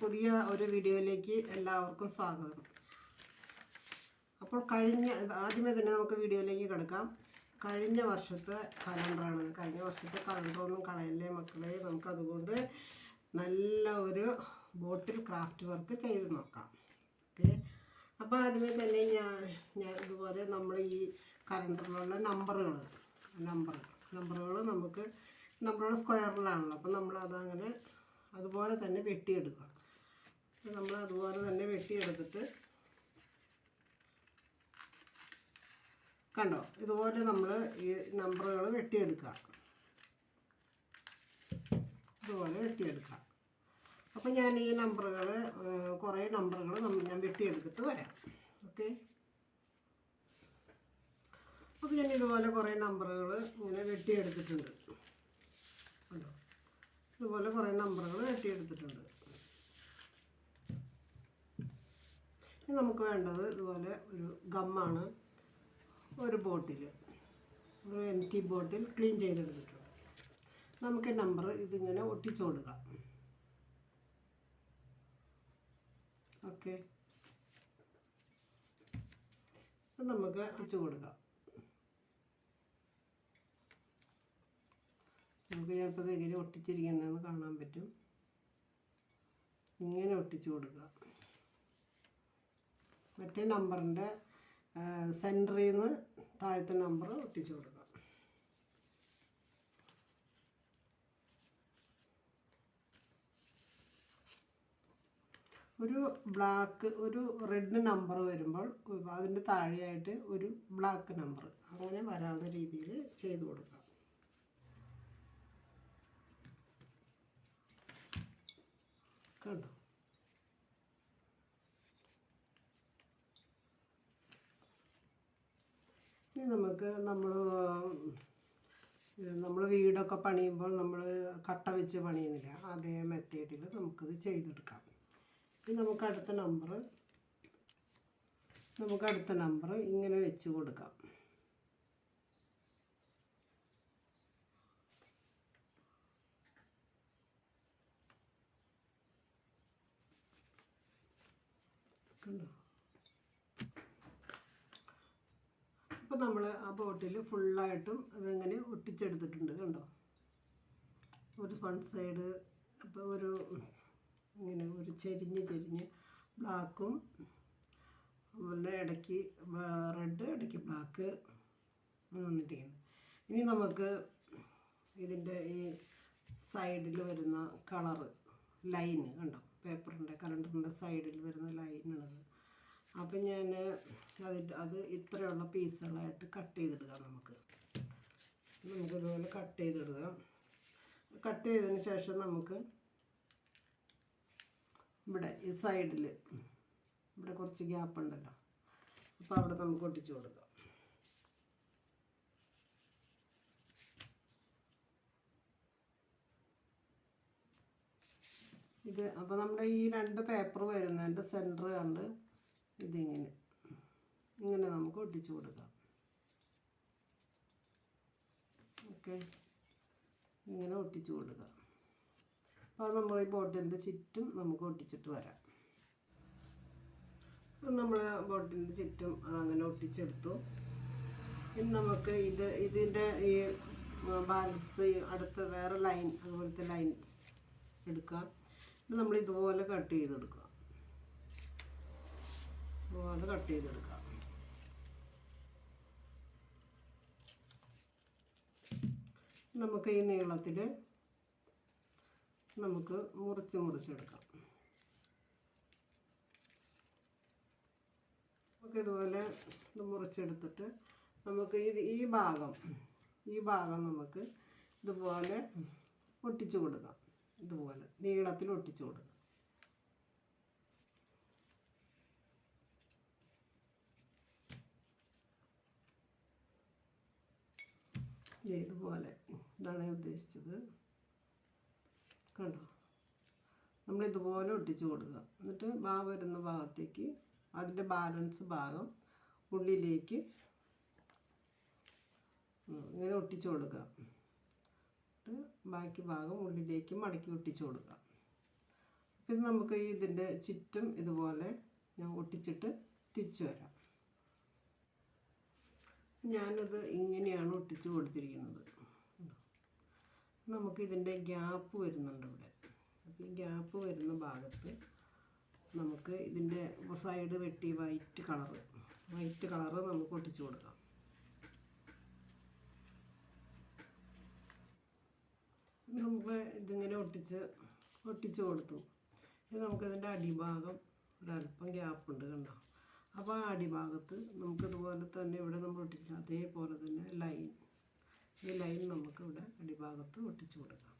പുതിയ ഒരു വീഡിയോയിലേക്ക് എല്ലാവർക്കും സ്വാഗതം. അപ്പോൾ ആദ്യമേ തന്നെ നമുക്ക് വീഡിയോയിലേക്ക് കിടക്കാം. കഴിഞ്ഞ വർഷത്തെ കലണ്ടറാണ്. കഴിഞ്ഞ വർഷത്തെ കലണ്ടറൊന്നും കളയല്ലേ മക്കളെ. നമുക്കതുകൊണ്ട് നല്ല ഒരു ബോട്ടിൽ ക്രാഫ്റ്റ് വർക്ക് ചെയ്ത് നോക്കാം. ഓക്കെ, അപ്പോൾ ആദ്യമേ തന്നെ ഞാൻ ഇതുപോലെ നമ്മൾ ഈ കലണ്ടറിലുള്ള നമ്പറുകൾ നമുക്ക് നമ്പറുകൾ സ്ക്വയറിലാണല്ലോ. അപ്പോൾ നമ്മളതങ്ങനെ അതുപോലെ തന്നെ വെട്ടിയെടുക്കുക. നമ്മൾ അതുപോലെ തന്നെ വെട്ടിയെടുത്തിട്ട് കണ്ടോ, ഇതുപോലെ നമ്മൾ ഈ നമ്പറുകൾ വെട്ടിയെടുക്കുക. ഇതുപോലെ വെട്ടിയെടുക്കുക. അപ്പോൾ ഞാൻ ഈ നമ്പറുകൾ കുറേ നമ്പറുകൾ ഞാൻ വെട്ടിയെടുത്തിട്ട് വരാം. ഓക്കെ, അപ്പോൾ ഞാൻ ഇതുപോലെ കുറേ നമ്പറുകൾ ഇങ്ങനെ വെട്ടിയെടുത്തിട്ടുണ്ട്. കണ്ടോ, ഇതുപോലെ കുറേ നമ്പറുകൾ വെട്ടിയെടുത്തിട്ടുണ്ട്. ഇനി നമുക്ക് വേണ്ടത് ഇതുപോലെ ഒരു ഗമ്മാണ്. ഒരു ബോട്ടിൽ, ഒരു എംറ്റി ബോട്ടിൽ ക്ലീൻ ചെയ്തെടുത്തിട്ടുണ്ട്. നമുക്ക് നമ്പർ ഇതിങ്ങനെ ഒട്ടിച്ചു കൊടുക്കാം. ഓക്കെ, നമുക്ക് ഒട്ടിച്ചു കൊടുക്കാം. നമുക്ക് ചിലപ്പോൾ ഇങ്ങനെ ഒട്ടിച്ചിരിക്കുന്നതെന്ന് കാണാൻ പറ്റും. ഇങ്ങനെ ഒട്ടിച്ചു കൊടുക്കുക. മറ്റേ നമ്പറിൻ്റെ സെൻറ്ററിൽ നിന്ന് താഴത്തെ നമ്പർ ഒട്ടിച്ചു കൊടുക്കുക. ഒരു റെഡ് നമ്പർ വരുമ്പോൾ അതിൻ്റെ താഴെയായിട്ട് ഒരു ബ്ലാക്ക് നമ്പർ, അങ്ങനെ വരാവുന്ന രീതിയിൽ ചെയ്ത് കൊടുക്കുക. കണ്ടോ, ഇനി നമുക്ക് നമ്മൾ വീടൊക്കെ പണിയുമ്പോൾ നമ്മൾ കട്ട വെച്ച് പണിയുന്നില്ല, അതേ മെത്തേഡിൽ നമുക്കിത് ചെയ്തെടുക്കാം. ഇനി നമുക്ക് അടുത്ത നമ്പർ ഇങ്ങനെ വെച്ച് കൊടുക്കാം. കണ്ടോ, അപ്പോൾ നമ്മൾ ആ ബോട്ടിൽ ഫുള്ളായിട്ടും അതിങ്ങനെ ഒട്ടിച്ചെടുത്തിട്ടുണ്ട്. കണ്ടോ, ഒരു ഫ്രണ്ട് സൈഡ് അപ്പോൾ ഇങ്ങനെ ഒരു ചെരിഞ്ഞ് ബ്ലാക്കും അതുപോലെ ഇടയ്ക്ക് റെഡ് ഇടയ്ക്ക് ബ്ലാക്ക് വന്നിരിക്കുന്നു. ഇനി നമുക്ക് ഇതിൻ്റെ ഈ സൈഡിൽ വരുന്ന കളറ് ലൈന് കണ്ടോ, പേപ്പറിൻ്റെ കലണ്ടറിൻ്റെ സൈഡിൽ വരുന്ന ലൈനാണത്. അപ്പം ഞാൻ അത് ഇത്രയുള്ള പീസുകളായിട്ട് കട്ട് ചെയ്തിടുക. നമുക്കിതുപോലെ കട്ട് ചെയ്തിടുക. കട്ട് ചെയ്തതിന് ശേഷം നമുക്ക് ഇവിടെ ഈ സൈഡിൽ ഇവിടെ കുറച്ച് ഗ്യാപ്പ് ഉണ്ടല്ലോ, അപ്പോൾ അവിടെ നമുക്ക് ഒട്ടിച്ചു കൊടുക്കാം. അപ്പോൾ നമ്മുടെ ഈ രണ്ട് പേപ്പർ വരുന്നതിൻ്റെ സെൻറ്റർ കണ്ട് ഇങ്ങനെ നമുക്ക് ഒട്ടിച്ചു കൊടുക്കാം. ഓക്കെ, ഇങ്ങനെ ഒട്ടിച്ചു കൊടുക്കാം. അപ്പോൾ നമ്മൾ ഈ ബോട്ടിലിൻ്റെ ചുറ്റും നമുക്ക് ഒട്ടിച്ചിട്ട് വരാം. നമ്മൾ ബോട്ടിലിൻ്റെ ചുറ്റും അതങ്ങനെ ഒട്ടിച്ചെടുത്തു. ഇനി നമുക്ക് ഇതിൻ്റെ ഈ ബാലൻസ് അടുത്ത വേറെ ലൈൻ അതുപോലത്തെ ലൈൻസ് എടുക്കാം. നമ്മൾ ഇതുപോലെ കട്ട് ചെയ്തെടുക്കുക. നമുക്ക് ഈ നീളത്തിൽ നമുക്ക് മുറിച്ചെടുക്കാം. നമുക്ക് ഇതുപോലെ മുറിച്ചെടുത്തിട്ട് നമുക്ക് ഈ ഭാഗം നമുക്ക് ഇതുപോലെ ഒട്ടിച്ചു കൊടുക്കാം. ഇതുപോലെ നീളത്തിൽ ഒട്ടിച്ചു കൊടുക്കാം. ഇതുപോലെ ഇതാണ് ഞാൻ ഉദ്ദേശിച്ചത്. കണ്ടോ, നമ്മളിതുപോലെ ഒട്ടിച്ചു കൊടുക്കുക. എന്നിട്ട് വരുന്ന ഭാഗത്തേക്ക് അതിൻ്റെ ബാലൻസ് ഭാഗം ഉള്ളിലേക്ക് ഇങ്ങനെ ഒട്ടിച്ചു കൊടുക്കുക. ബാക്കി ഭാഗം ഉള്ളിലേക്ക് മടക്കി ഒട്ടിച്ചു കൊടുക്കുക. ഇത് നമുക്ക് ഇതിൻ്റെ ചുറ്റും ഇതുപോലെ ഞാൻ ഒട്ടിച്ചിട്ട് തിരിച്ചു വരാം. ഞാനത് ഇങ്ങനെയാണ് ഒട്ടിച്ച് കൊടുത്തിരിക്കുന്നത്. നമുക്കിതിൻ്റെ ഗ്യാപ്പ് വരുന്നുണ്ട് ഇവിടെ. അപ്പോൾ ഈ ഗ്യാപ്പ് വരുന്ന ഭാഗത്ത് നമുക്ക് ഇതിൻ്റെ സൈഡ് വെട്ടി വൈറ്റ് കളറ് നമുക്ക് ഒട്ടിച്ച് കൊടുക്കാം. നമുക്ക് ഇതിങ്ങനെ ഒട്ടിച്ച് കൊടുത്തു. ഇത് നമുക്കിതിൻ്റെ അടിഭാഗം ഒരല്പം ഗ്യാപ്പുണ്ട് കണ്ടോ. അപ്പോൾ ആ അടിഭാഗത്ത് നമുക്കിതുപോലെ തന്നെ ഇവിടെ നമ്മൾ ഒട്ടിച്ചില്ല അതേപോലെ തന്നെ ഈ ലൈൻ നമുക്കിവിടെ അടിഭാഗത്ത് ഒട്ടിച്ച് കൊടുക്കാം.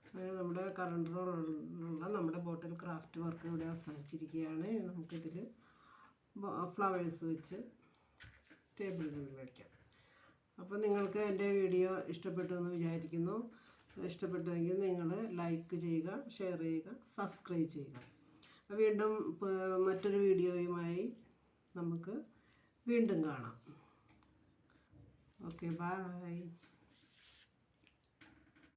അങ്ങനെ നമ്മുടെ കലണ്ടറിലുള്ള നമ്മുടെ ബോട്ടിൽ ക്രാഫ്റ്റ് വർക്ക് ഇവിടെ അവസാനിച്ചിരിക്കുകയാണ്. നമുക്കിതിൽ ഫ്ലവേഴ്സ് വെച്ച് ടേബിളിൽ വയ്ക്കാം. അപ്പോൾ നിങ്ങൾക്ക് എൻ്റെ വീഡിയോ ഇഷ്ടപ്പെട്ടു എന്ന് വിചാരിക്കുന്നു. ഇഷ്ടപ്പെട്ടുവെങ്കിൽ നിങ്ങൾ ലൈക്ക് ചെയ്യുക, ഷെയർ ചെയ്യുക, സബ്സ്ക്രൈബ് ചെയ്യുക. വീണ്ടും മറ്റൊരു വീഡിയോയുമായി നമുക്ക് വീണ്ടും കാണാം. Okay, by.